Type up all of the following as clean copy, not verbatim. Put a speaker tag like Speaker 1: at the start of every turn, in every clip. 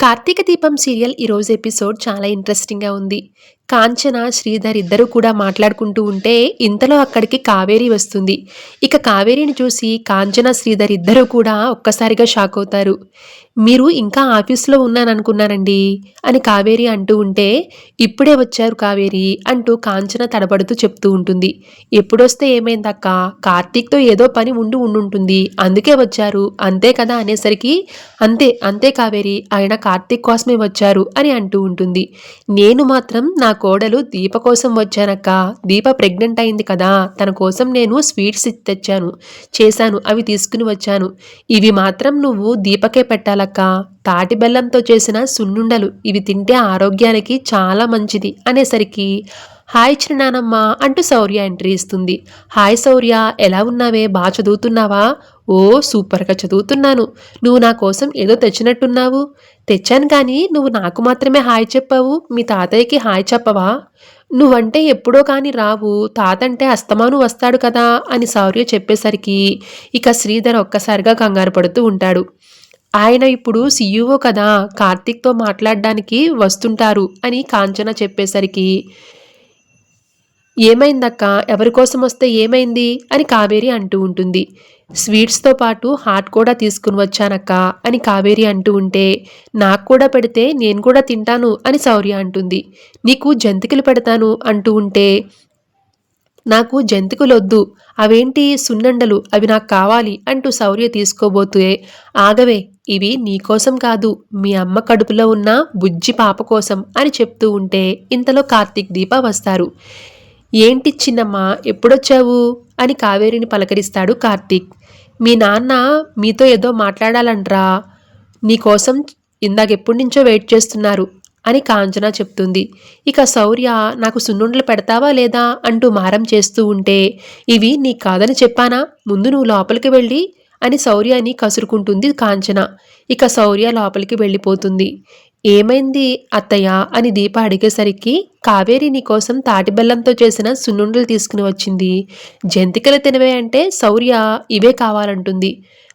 Speaker 1: కార్తీక దీపం సీరియల్ ఈరోజు ఎపిసోడ్ చాలా ఇంట్రెస్టింగ్‌గా ఉంది. కాంచన, శ్రీధర్ ఇద్దరూ కూడా మాట్లాడుకుంటూ ఉంటే ఇంతలో అక్కడికి కావేరి వస్తుంది. ఇక కావేరిని చూసి కాంచన, శ్రీధర్ ఇద్దరూ కూడా ఒక్కసారిగా షాక్ అవుతారు. "మీరు ఇంకా ఆఫీస్‌లో ఉన్నాననుకున్నానండి" అని కావేరి అంటూ ఉంటే, "ఇప్పుడే వచ్చారు కావేరి" అంటూ కాంచన తడబడుతూ చెప్తూ ఉంటుంది. "ఎప్పుడొస్తే ఏమైందక్కా? కార్తీక్‌తో ఏదో పని ఉండుంటుంది. అందుకే వచ్చారు. అంతే కదా" అనేసరికి "అంతే, అంతే కావేరి. ఆయన కార్తీక్ కోసమే వచ్చారు" అని అంటూ ఉంటుంది. "నేను మాత్రం నా కోడలు దీప కోసం వచ్చానక్కా. దీప ప్రెగ్నెంట్ అయింది కదా! తన కోసం నేను స్వీట్స్ చేశాను. అవి తీసుకుని వచ్చాను. ఇవి మాత్రం నువ్వు దీపకే పెట్టాలక్కా. తాటి బెల్లంతో చేసిన సున్నుండలు. ఇవి తింటే ఆరోగ్యానికి చాలా మంచిది" అనేసరికి "హాయ్ చిన్నానమ్మ" అంటూ శౌర్య ఎంట్రీ ఇస్తుంది. "హాయ్ శౌర్య, ఎలా ఉన్నావే? చదువుతున్నావా?" "ఓ సూపర్‌గా చదువుతున్నాను. నువ్వు నా కోసం ఏదో తెచ్చినట్టున్నావు." "తెచ్చాను కానీ నువ్వు నాకు మాత్రమే హాయ్ చెప్పావు. మీ తాతయ్యకి హాయ్ చెప్పవా?" "నువ్వంటే ఎప్పుడో కానీ రావు. తాతంటే అస్తమాను వస్తాడు కదా" అని శౌర్య చెప్పేసరికి ఇక శ్రీధర్ ఒక్కసారిగా కంగారు పడుతూ ఉంటాడు. "ఆయన ఇప్పుడు సీఈఓ కదా! కార్తీక్‌తో మాట్లాడడానికి వస్తుంటారు" అని కాంచన చెప్పేసరికి "ఏమైందక్కా? ఎవరి కోసమొస్తే ఏమైంది?" అని కావేరి అంటూ ఉంటుంది. "స్వీట్స్‌తో పాటు హాట్ కూడా తీసుకుని వచ్చానక్కా" అని కావేరి అంటూ ఉంటే, "నాకు కూడా పెడితే నేను కూడా తింటాను" అని శౌర్య అంటుంది. "నీకు జంతికలు పెడతాను" అంటూ ఉంటే, "నాకు జంతికలొద్దు. అవేంటి సున్నుండలు, అవి నాకు కావాలి" అంటూ శౌర్య తీసుకోబోతే, "ఆగవే, ఇవి నీకోసం కాదు, మీ అమ్మ కడుపులో ఉన్న బుజ్జి పాప కోసం" అని చెప్తూ ఉంటే ఇంతలో కార్తీక్, దీప వస్తారు. "ఏంటి చిన్నమ్మా, ఎప్పుడొచ్చావు?" అని కావేరిని పలకరిస్తాడు కార్తీక్. "మీ నాన్న మీతో ఏదో మాట్లాడాలంట్రా. నీకోసం ఇందాకెప్పటినుంచో వెయిట్ చేస్తున్నారు" అని కాంచన చెప్తుంది. ఇక శౌర్య, "నాకు సున్నుండలు పెడతావా లేదా?" అంటూ మారం చేస్తూ ఉంటే, "ఇవి నీకు కాదని చెప్పానా? ముందు నువ్వు లోపలికి వెళ్ళి" అని శౌర్యని కసురుకుంటుంది కాంచన. ఇక శౌర్య లోపలికి వెళ్ళిపోతుంది. "ఏమైంది అత్తయ్య" అని దీప అడిగేసరికి, "కావేరి నీకోసం తాటి బెల్లంతో చేసిన సున్నుండలు తీసుకుని వచ్చింది. జంతికలు తినవే అంటే శౌర్య ఇవే కావాలంటుంది.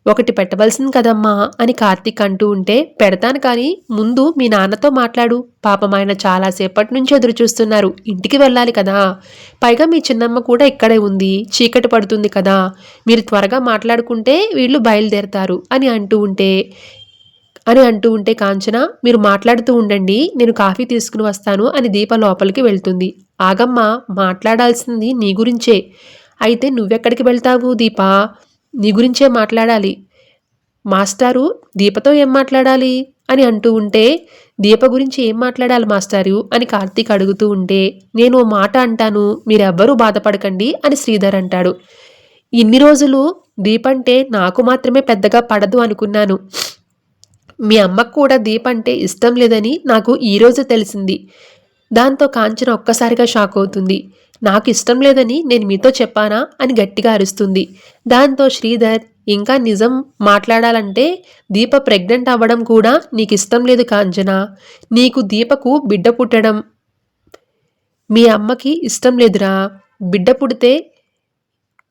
Speaker 1: ఒకటి పెట్టవలసింది కదమ్మా" అని కార్తీక్ అంటూ ఉంటే, "పెడతాను కానీ ముందు మీ నాన్నతో మాట్లాడు. పాపం ఆయన చాలా సేపటి నుంచి ఎదురుచూస్తున్నారు. ఇంటికి వెళ్ళాలి కదా! పైగా మీ చిన్నమ్మ కూడా ఇక్కడే ఉంది. చీకటి పడుతుంది కదా! మీరు త్వరగా మాట్లాడుకుంటే వీళ్ళు బయలుదేరతారు" అని అంటూ ఉంటే కాంచన, "మీరు మాట్లాడుతూ ఉండండి, నేను కాఫీ తీసుకుని వస్తాను" అని దీప లోపలికి వెళ్తుంది. "ఆగమ్మా, మాట్లాడాల్సింది నీ గురించే." "అయితే నువ్వెక్కడికి వెళ్తావు దీపా? నీ గురించే మాట్లాడాలి." "మాస్టారు, దీపతో ఏం మాట్లాడాలి?" అని అంటూ ఉంటే, "దీప గురించి ఏం మాట్లాడాలి మాస్టారు" అని కార్తీక్ అడుగుతూ ఉంటే, "నేను ఓ మాట అంటాను, మీరెవ్వరూ బాధపడకండి" అని శ్రీధర్ అంటాడు. "ఇన్ని రోజులు దీపంటే నాకు మాత్రమే పెద్దగా పడదు అనుకున్నాను. మీ అమ్మకు కూడా దీప్ అంటే ఇష్టం లేదని నాకు ఈరోజు తెలిసింది." దాంతో కాంచన ఒక్కసారిగా షాక్ అవుతుంది. "నాకు ఇష్టం లేదని నేను మీతో చెప్పానా?" అని గట్టిగా అరుస్తుంది. దాంతో శ్రీధర్, "ఇంకా నిజం మాట్లాడాలంటే దీప ప్రెగ్నెంట్ అవ్వడం కూడా నీకిష్టం లేదు కాంచన. నీకు దీపకు బిడ్డ పుట్టడం మీ అమ్మకి ఇష్టం లేదురా. బిడ్డ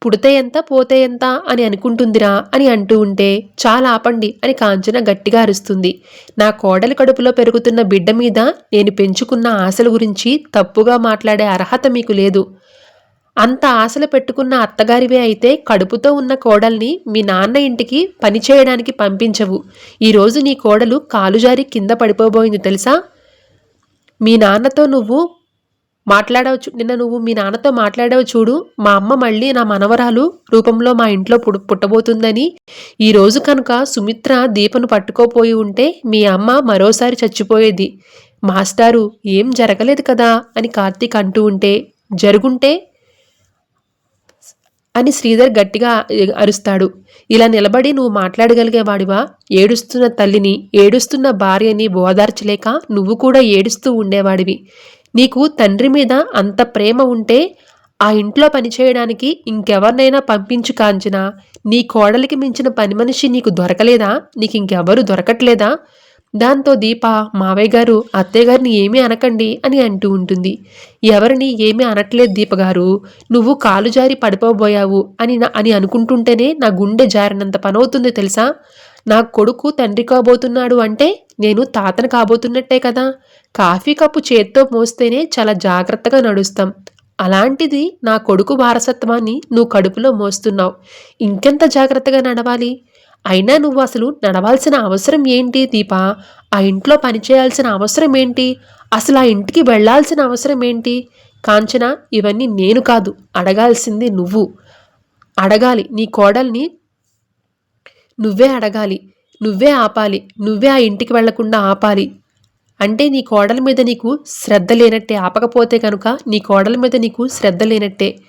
Speaker 1: పుడితే ఎంత, పోతే ఎంత అని అనుకుంటుందిరా" అని అంటూ ఉంటే, "చాలా ఆపండి" అని కాంచన గట్టిగా అరుస్తుంది. "నా కోడలి కడుపులో పెరుగుతున్న బిడ్డ మీద నేను పెంచుకున్న ఆశల గురించి తప్పుగా మాట్లాడే అర్హత మీకు లేదు. అంత ఆశలు పెట్టుకున్న అత్తగారివే అయితే కడుపుతో ఉన్న కోడల్ని మీ నాన్న ఇంటికి పని చేయడానికి పంపించవు. ఈరోజు నీ కోడలు కాలు జారి కింద పడిపోబోయింది తెలుసా? మీ నాన్నతో నువ్వు నిన్న నువ్వు మీ నాన్నతో మాట్లాడావు చూడు, మా అమ్మ మళ్ళీ నా మనవరాలు రూపంలో మా ఇంట్లో పుట్టబోతుందని. ఈరోజు కనుక సుమిత్ర దీపను పట్టుకోపోయి ఉంటే మీ అమ్మ మరోసారి చచ్చిపోయేది. మాస్టారు, ఏం జరగలేదు కదా" అని కార్తీక్ అంటూ ఉంటే, "జరుగుంటే" అని శ్రీధర్ గట్టిగా అరుస్తాడు. "ఇలా నిలబడి నువ్వు మాట్లాడగలిగేవాడివా? ఏడుస్తున్న తల్లిని, ఏడుస్తున్న భార్యని ఓదార్చలేక నువ్వు కూడా ఏడుస్తూ ఉండేవాడివి. నీకు తండ్రి మీద అంత ప్రేమ ఉంటే ఆ ఇంట్లో పనిచేయడానికి ఇంకెవరినైనా పంపించు కాంచనా. నీ కోడలికి మించిన పని మనిషి నీకు దొరకలేదా? నీకింకెవరు దొరకట్లేదా?" దాంతో దీప, "మావయ్య గారు, అత్తయ్య గారిని ఏమీ అనకండి" అని అంటూ ఉంటుంది. "ఎవరిని ఏమీ అనట్లేదు దీపగారు. నువ్వు కాలు జారి పడిపోబోయావు అని అనుకుంటుంటేనే నా గుండె జారినంత పనవుతుంది తెలుసా? నా కొడుకు తండ్రి కాబోతున్నాడు అంటే నేను తాతను కాబోతున్నట్టే కదా. కాఫీ కప్పు చేత్తో మోస్తేనే చాలా జాగ్రత్తగా నడుస్తాం. అలాంటిది నా కొడుకు వారసత్వాన్ని నువ్వు కడుపులో మోస్తున్నావు. ఇంకెంత జాగ్రత్తగా నడవాలి? అయినా నువ్వు అసలు నడవాల్సిన అవసరం ఏంటి దీపా? ఆ ఇంట్లో పనిచేయాల్సిన అవసరం ఏంటి? అసలు ఆ ఇంటికి వెళ్లాల్సిన అవసరం ఏంటి? కాంచన, ఇవన్నీ నేను కాదు అడగాల్సింది నువ్వు. అడగాలి నీ కోడల్ని, నువ్వే అడగాలి. నువ్వే ఆపాలి. నువ్వే ఆ ఇంటికి వెళ్లకుండా ఆపాలి. అంటే నీ కోడల మీద నీకు శ్రద్ధ లేనట్టే. ఆపకపోతే కనుక నీ కోడల మీద నీకు శ్రద్ధ లేనట్టే.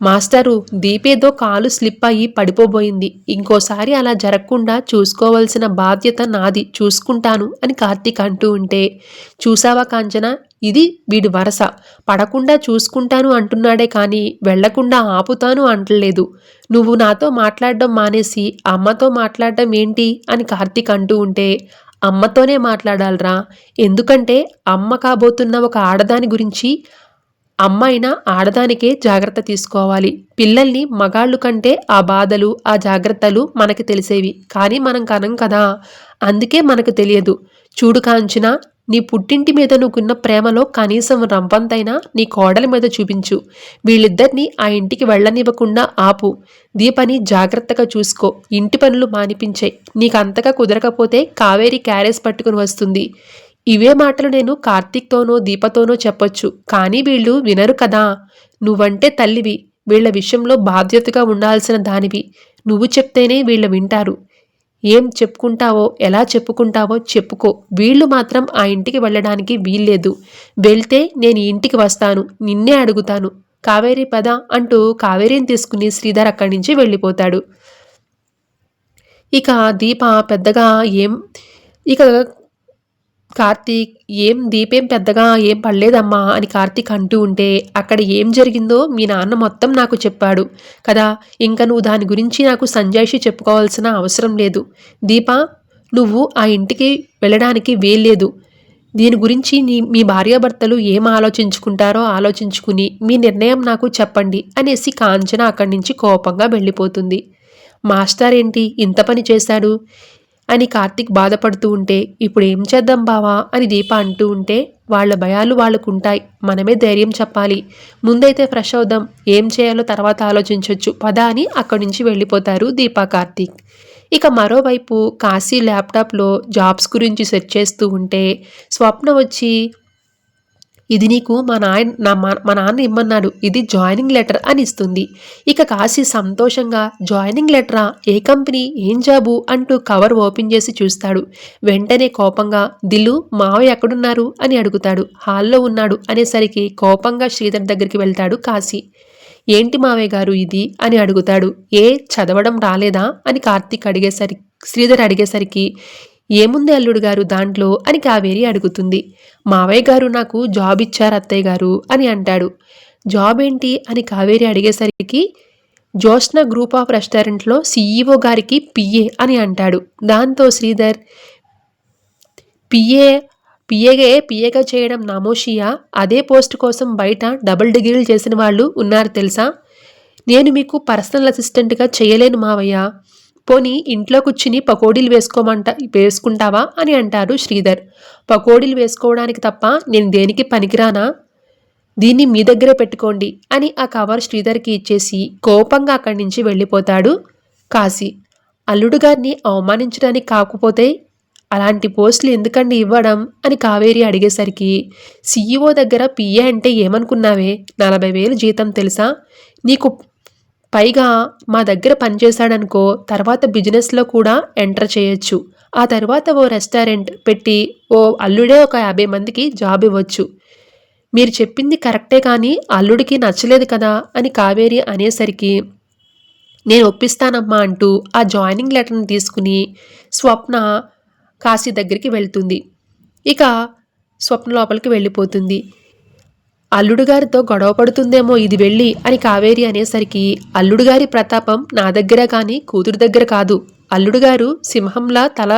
Speaker 1: మాస్టారు, దీపేదో కాలు స్లిప్ అయ్యి పడిపోబోయింది. ఇంకోసారి అలా జరగకుండా చూసుకోవాల్సిన బాధ్యత నాది. చూసుకుంటాను అని కార్తీక్ అంటూ ఉంటే, చూసావా కాంచన, ఇది వీడి వరస. పడకుండా చూసుకుంటాను అంటున్నాడే కానీ వెళ్లకుండా ఆపుతాను అంటలేదు. నువ్వు నాతో మాట్లాడడం మానేసి అమ్మతో మాట్లాడడం ఏంటి అని కార్తీక్ అంటూ ఉంటే, అమ్మతోనే మాట్లాడాలరా. ఎందుకంటే అమ్మ కాబోతున్న ఒక ఆడదాని గురించి అమ్మ అయినా ఆడదానికే జాగ్రత్త తీసుకోవాలి. పిల్లల్ని మగాళ్ళు కంటే ఆ బాధలు, ఆ జాగ్రత్తలు మనకి తెలిసేవి. కానీ మనం కనం కదా, అందుకే మనకు తెలియదు. చూడు కాంచన, నీ పుట్టింటి మీద నువ్వుకున్న ప్రేమలో కనీసం రంపంతైనా నీ కోడలి మీద చూపించు. వీళ్ళిద్దరినీ ఆ ఇంటికి వెళ్ళనివ్వకుండా ఆపు. దీపని జాగ్రత్తగా చూసుకో. ఇంటి పనులు మానిపించాయి. నీకంతగా కుదరకపోతే కావేరి క్యారేజ్ పట్టుకుని వస్తుంది. ఇవే మాటలు నేను కార్తీక్తోనో దీపతోనో చెప్పొచ్చు. కానీ వీళ్ళు వినరు కదా. నువ్వంటే తల్లివి. వీళ్ల విషయంలో బాధ్యతగా ఉండాల్సిన దానివి. నువ్వు చెప్తేనే వీళ్ళు వింటారు. ఏం చెప్పుకుంటావో, ఎలా చెప్పుకుంటావో చెప్పుకో. వీళ్ళు మాత్రం ఆ ఇంటికి వెళ్ళడానికి వీల్లేదు. వెళ్తే నేను ఈ ఇంటికి వస్తాను, నిన్నే అడుగుతాను. కావేరి పద అంటూ కావేరిని తీసుకుని శ్రీధర్ అక్కడి నుంచి వెళ్ళిపోతాడు. ఇక దీప పెద్దగా ఇక కార్తీక్, దీపేం పెద్దగా ఏం పడలేదమ్మా అని కార్తీక్ అంటూ ఉంటే, అక్కడ ఏం జరిగిందో మీ నాన్న మొత్తం నాకు చెప్పాడు కదా. ఇంకా నువ్వు దాని గురించి నాకు సంజాయిషి చెప్పుకోవాల్సిన అవసరం లేదు. దీప, నువ్వు ఆ ఇంటికి వెళ్ళడానికి వీల్లేదు. దీని గురించి మీ భార్యాభర్తలు ఏం ఆలోచించుకుంటారో ఆలోచించుకుని మీ నిర్ణయం నాకు చెప్పండి అనేసి కాంచన అక్కడి నుంచి కోపంగా వెళ్ళిపోతుంది. మాస్టర్ ఏంటి ఇంత పని చేశాడు అని కార్తీక్ బాధపడుతూ ఉంటే, ఇప్పుడు ఏం చేద్దాం బావా అని దీప అంటూ ఉంటే, వాళ్ళ భయాలు వాళ్ళకుంటాయి. మనమే ధైర్యం చెప్పాలి. ముందైతే ఫ్రెష్ అవుదాం. ఏం చేయాలో తర్వాత ఆలోచించవచ్చు పద అని అక్కడి నుంచి వెళ్ళిపోతారు దీప, కార్తీక్. ఇక మరోవైపు కాశీ ల్యాప్టాప్లో జాబ్స్ గురించి సెర్చ్ చేస్తూ ఉంటే స్వప్న వచ్చి, ఇది నీకు మా నాన్న ఇమ్మన్నాడు, ఇది జాయినింగ్ లెటర్ అని ఇస్తుంది. ఇక కాశీ సంతోషంగా, జాయినింగ్ లెటరా, ఏ కంపెనీ, ఏం జాబు అంటూ కవర్ ఓపెన్ చేసి చూస్తాడు. వెంటనే కోపంగా, దిల్లు మావయ్య ఎక్కడున్నారు అని అడుగుతాడు. హాల్లో ఉన్నాడు అనేసరికి కోపంగా శ్రీధర్ దగ్గరికి వెళ్తాడు కాశీ. ఏంటి మావయ్య గారు ఇది అని అడుగుతాడు. చదవడం రాలేదా అని కార్తీక్ శ్రీధర్ అడిగేసరికి, ఏముంది అల్లుడు గారు దాంట్లో అని కావేరి అడుగుతుంది. మావయ్య గారు నాకు జాబ్ ఇచ్చారు అత్తయ్య గారు అని అంటాడు. జాబ్ ఏంటి అని కావేరి అడిగేసరికి, జోష్న గ్రూప్ ఆఫ్ రెస్టారెంట్లో CEO గారికి పిఏ అని అంటాడు. దాంతో శ్రీధర్, పిఏగా చేయడం నామోషియా? అదే పోస్ట్ కోసం బయట డబుల్ డిగ్రీలు చేసిన వాళ్ళు ఉన్నారు తెలుసా? నేను మీకు పర్సనల్ అసిస్టెంట్గా చేయలేను మావయ్య. పోనీ ఇంట్లో కూర్చుని పకోడీలు వేసుకుంటావా అని అంటారు శ్రీధర్. పకోడీలు వేసుకోవడానికి తప్ప నేను దేనికి పనికిరానా? దీన్ని మీ దగ్గరే పెట్టుకోండి అని ఆ కవర్ శ్రీధర్కి ఇచ్చేసి కోపంగా అక్కడి నుంచి వెళ్ళిపోతాడు కాశీ. అల్లుడు గారిని అవమానించడానికి కాకపోతే అలాంటి పోస్టులు ఎందుకండి ఇవ్వడం అని కావేరి అడిగేసరికి, CEO దగ్గర పిఏ అంటే ఏమనుకున్నావే, 40,000 జీతం తెలుసా నీకు? పైగా మా దగ్గర పనిచేశాడనుకో, తర్వాత బిజినెస్లో కూడా ఎంటర్ చేయొచ్చు. ఆ తర్వాత ఓ రెస్టారెంట్ పెట్టి ఓ అల్లుడే ఒక 50 మందికి జాబ్ ఇవ్వచ్చు. మీరు చెప్పింది కరెక్టే కానీ అల్లుడికి నచ్చలేదు కదా అని కావేరి అనేసరికి, నేను ఒప్పిస్తానమ్మా అంటూ ఆ జాయినింగ్ లెటర్ని తీసుకుని స్వప్న కాశీ దగ్గరికి వెళ్తుంది. ఇక స్వప్న లోపలికి వెళ్ళిపోతుంది. అల్లుడు గారితో గొడవ పడుతుందేమో ఇది వెళ్ళి అని కావేరి అనేసరికి, అల్లుడు గారి ప్రతాపం నా దగ్గర కానీ కూతురు దగ్గర కాదు. అల్లుడు గారు సింహంలా తల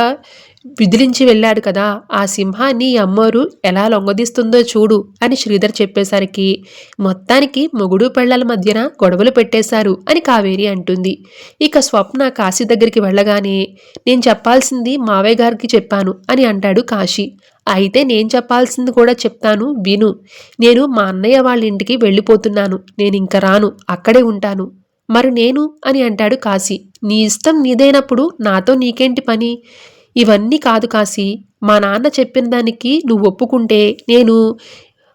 Speaker 1: విదిలించి వెళ్ళాడు కదా, ఆ సింహాన్ని ఈ అమ్మోరు ఎలా లొంగదీస్తుందో చూడు అని శ్రీధర్ చెప్పేసరికి మొత్తానికి మొగుడు పెళ్లల మధ్యన గొడవలు పెట్టేశారు అని కావేరి అంటుంది. ఇక స్వప్న కాశీ దగ్గరికి వెళ్ళగానే నేను చెప్పాల్సింది మావయ్య గారికి చెప్పాను అని అంటాడు కాశీ. అయితే నేను చెప్పాల్సింది కూడా చెప్తాను విను. నేను మా అన్నయ్య వాళ్ళ ఇంటికి వెళ్ళిపోతున్నాను. నేను ఇంక రాను, అక్కడే ఉంటాను. మరి నేను అని అంటాడు కాశీ. నీ ఇష్టం నీదైనప్పుడు నాతో నీకేంటి పని? ఇవన్నీ కాదు కాశీ, మా నాన్న చెప్పిన దానికి నువ్వు ఒప్పుకుంటే నేను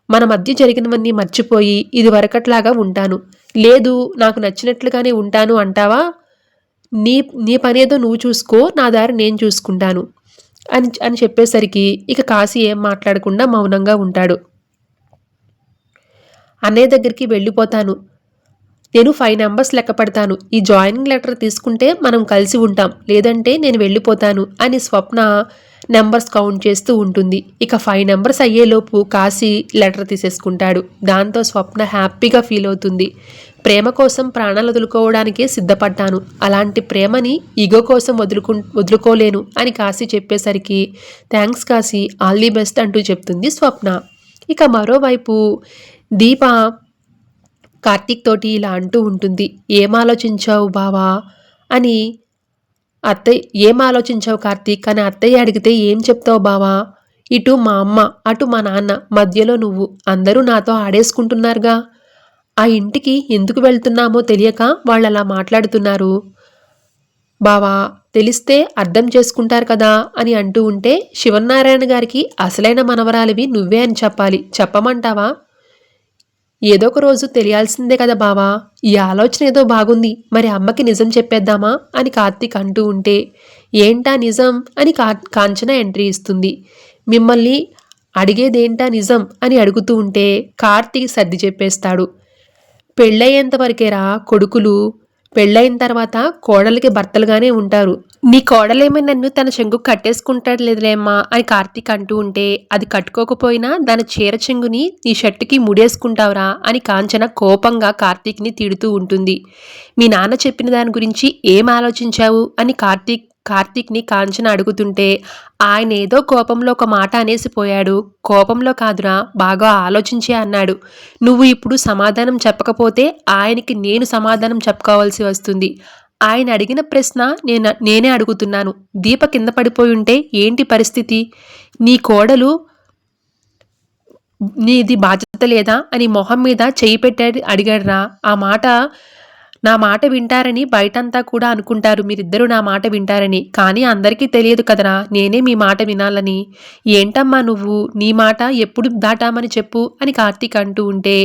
Speaker 1: మన మధ్య జరిగినవన్నీ మర్చిపోయి ఇది వరకట్లాగా ఉంటాను. లేదు నాకు నచ్చినట్లుగానే ఉంటాను అంటావా? నీ నీ పనేదో నువ్వు చూసుకో, నా దారి నేను చూసుకుంటాను అని అని చెప్పేసరికి ఇక కాశీ ఏం మాట్లాడకుండా మౌనంగా ఉంటాడు. అన్నయ్య దగ్గరికి వెళ్ళిపోతాను. నేను 5 నంబర్స్ లెక్క పెడతాను. ఈ జాయినింగ్ లెటర్ తీసుకుంటే మనం కలిసి ఉంటాం, లేదంటే నేను వెళ్ళిపోతాను అని స్వప్న నెంబర్స్ కౌంట్ చేస్తూ ఉంటుంది. ఇక 5 నెంబర్స్ అయ్యేలోపు కాశీ లెటర్ తీసేసుకుంటాడు. దాంతో స్వప్న హ్యాపీగా ఫీల్ అవుతుంది. ప్రేమ కోసం ప్రాణాలు వదులుకోవడానికే సిద్ధపడ్డాను, అలాంటి ప్రేమని ఈగో కోసం వదులుకోలేను అని కాశీ చెప్పేసరికి thanks Kashi, all the best అంటూ చెప్తుంది స్వప్న. ఇక మరోవైపు దీప కార్తీక్ తోటి ఇలా అంటూ ఉంటుంది. ఏం ఆలోచించావు బావా అని ఏం ఆలోచించావు కార్తీక్ అని అత్తయ్య అడిగితే ఏం చెప్తావు బావా? ఇటు మా అమ్మ, అటు మా నాన్న, మధ్యలో నువ్వు, అందరూ నాతో ఆడేసుకుంటున్నారుగా. ఆ ఇంటికి ఎందుకు వెళ్తున్నామో తెలియక వాళ్ళు అలా మాట్లాడుతున్నారు బావా, తెలిస్తే అర్థం చేసుకుంటారు కదా అని అంటూ ఉంటే శివనారాయణ గారికి అసలైన మనవరాలివి నువ్వే అని చెప్పాలి, చెప్పమంటావా? ఏదో ఒక రోజు తెలియాల్సిందే కదా బావా. ఈ ఆలోచన ఏదో బాగుంది, మరి అమ్మకి నిజం చెప్పేద్దామా అని కార్తీక్ అంటూ ఉంటే ఏంటా నిజం అని కాంచన ఎంట్రీ ఇస్తుంది. మిమ్మల్ని అడిగేదేంటా నిజం అని అడుగుతూ ఉంటే కార్తీక్ సర్ది చెప్పేస్తాడు. పెళ్ళయ్యేంత వరకేరా కొడుకులు, పెళ్ళైన తర్వాత కోడలికి భర్తలుగానే ఉంటారు. నీ కోడలేమో నన్ను తన చెంగు కట్టేసుకుంటాడు లేదులేమ్మా అని కార్తీక్ అంటూ ఉంటే అది కట్టుకోకపోయినా దాని చీర చెంగుని నీ షర్టుకి ముడేసుకుంటావురా అని కాంచన కోపంగా కార్తీక్ని తిడుతూ ఉంటుంది. మీ నాన్న చెప్పిన దాని గురించి ఏం ఆలోచించావు అని కార్తీక్ని కాంచన అడుగుతుంటే ఆయన ఏదో కోపంలో ఒక మాట అనేసిపోయాడు. కోపంలో కాదురా, బాగా ఆలోచించే అన్నాడు. నువ్వు ఇప్పుడు సమాధానం చెప్పకపోతే ఆయనకి నేను సమాధానం చెప్పుకోవాల్సి వస్తుంది. ఆయన అడిగిన ప్రశ్న నేనే అడుగుతున్నాను. దీప కింద పడిపోయి ఉంటే ఏంటి పరిస్థితి? నీ కోడలు నీది బాధ్యత లేదా అని మొహం మీద చెయ్యి పెట్టాడు అడిగాడురా. నా మాట వింటారని బయటంతా కూడా అనుకుంటారు, మీరిద్దరూ నా మాట వింటారని. కానీ అందరికీ తెలియదు కదరా నేనే మీ మాట వినాలని. ఏంటమ్మా నువ్వు, నీ మాట ఎప్పుడు దాటామని చెప్పు అని కార్తీక్ అంటూ ఉంటే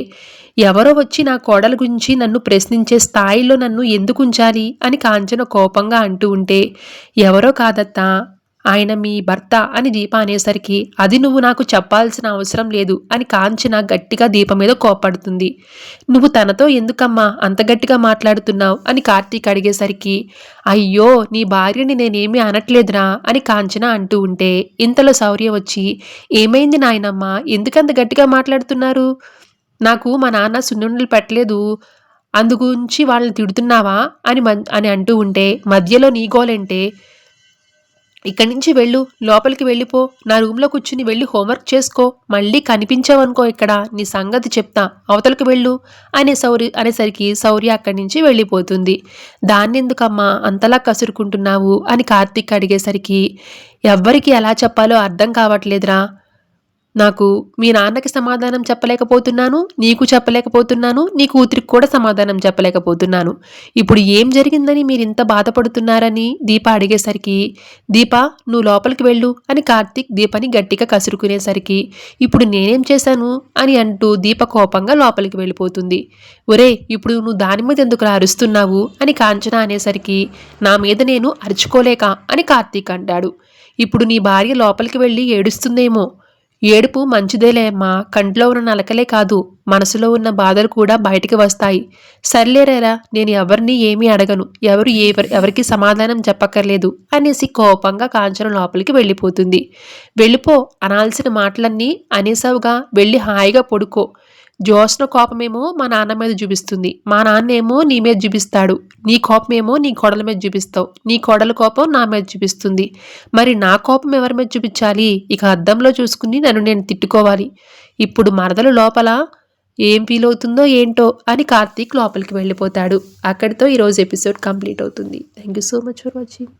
Speaker 1: ఎవరో వచ్చి నా కోడల గురించి నన్ను ప్రశ్నించే స్థాయిలో నన్ను ఎందుకు ఉంచాలి అని కాంచన కోపంగా అంటూ ఉంటే ఎవరో కాదత్తా, ఆయన మీ భర్త అని దీప అనేసరికి అది నువ్వు నాకు చెప్పాల్సిన అవసరం లేదు అని కాంచన గట్టిగా దీప మీద కోపడుతుంది. నువ్వు తనతో ఎందుకమ్మా అంత గట్టిగా మాట్లాడుతున్నావు అని కార్తీక్ అడిగేసరికి అయ్యో నీ భార్యని నేనేమీ అనట్లేదురా అని కాంచన అంటూ ఉంటే ఇంతలో శౌర్య వచ్చి ఏమైంది నాయనమ్మా, ఎందుకంత గట్టిగా మాట్లాడుతున్నారు? నాకు మా నాన్న సున్నుండలు పెట్టలేదు, అందుగురించి వాళ్ళని తిడుతున్నావా అని అంటూ ఉంటే మధ్యలో నీ గోలంటే ఇక్కడి నుంచి వెళ్ళు, లోపలికి వెళ్ళిపో, నా రూమ్లో కూర్చుని వెళ్ళి హోంవర్క్ చేసుకో, మళ్ళీ కనిపించావనుకో ఇక్కడ నీ సంగతి చెప్తా, అవతలకు వెళ్ళు అనేసరికి శౌర్య అక్కడి నుంచి వెళ్ళిపోతుంది. దాన్నెందుకమ్మా అంతలా కసురుకుంటున్నావు అని కార్తీక్ అడిగేసరికి ఎవ్వరికి ఎలా చెప్పాలో అర్థం కావట్లేదురా. నాకు మీ నాన్నకి సమాధానం చెప్పలేకపోతున్నాను, నీకు చెప్పలేకపోతున్నాను, నీ కూతురికి కూడా సమాధానం చెప్పలేకపోతున్నాను. ఇప్పుడు ఏం జరిగిందని మీరు ఇంత బాధపడుతున్నారని దీప అడిగేసరికి దీప నువ్వు లోపలికి వెళ్ళు అని కార్తీక్ దీపని గట్టిగా కసురుకునేసరికి ఇప్పుడు నేనేం చేశాను అని అంటూ దీప కోపంగా లోపలికి వెళ్ళిపోతుంది. ఒరే ఇప్పుడు నువ్వు దాని మీద ఎందుకు అరుస్తున్నావు అని కాంచన అనేసరికి నా మీద నేను అరుచుకోలేక అని కార్తీక్ అంటాడు. ఇప్పుడు నీ భార్య లోపలికి వెళ్ళి ఏడుస్తుందేమో. ఏడుపు మంచిదేలే అమ్మా, కంట్లో ఉన్న నలకలే కాదు మనసులో ఉన్న బాధలు కూడా బయటికి వస్తాయి. సర్లేరేలా, నేను ఎవరిని ఏమీ అడగను, ఎవరికి సమాధానం చెప్పక్కర్లేదు అనేసి కోపంగా కాంచన లోపలికి వెళ్ళిపోతుంది. వెళ్ళిపో, అనాల్సిన మాటలన్నీ అనేసావుగా, వెళ్ళి హాయిగా పడుకో, జ్యోత్స్న కోపమేమో మా నాన్న మీద చూపిస్తుంది. మా నాన్నేమో నీ మీద చూపిస్తాడు. నీ కోపమేమో నీ కోడల మీద చూపిస్తావు. నీ కోడల కోపం నా మీద చూపిస్తుంది. మరి నా కోపం ఎవరి మీద చూపించాలి? ఇక అద్దంలో చూసుకుని నన్ను నేను తిట్టుకోవాలి. ఇప్పుడు మరదలు లోపల ఏం ఫీల్ అవుతుందో ఏంటో అని కార్తీక్ లోపలికి వెళ్ళిపోతాడు. అక్కడితో ఈరోజు ఎపిసోడ్ కంప్లీట్ అవుతుంది. Thank you so much for watching.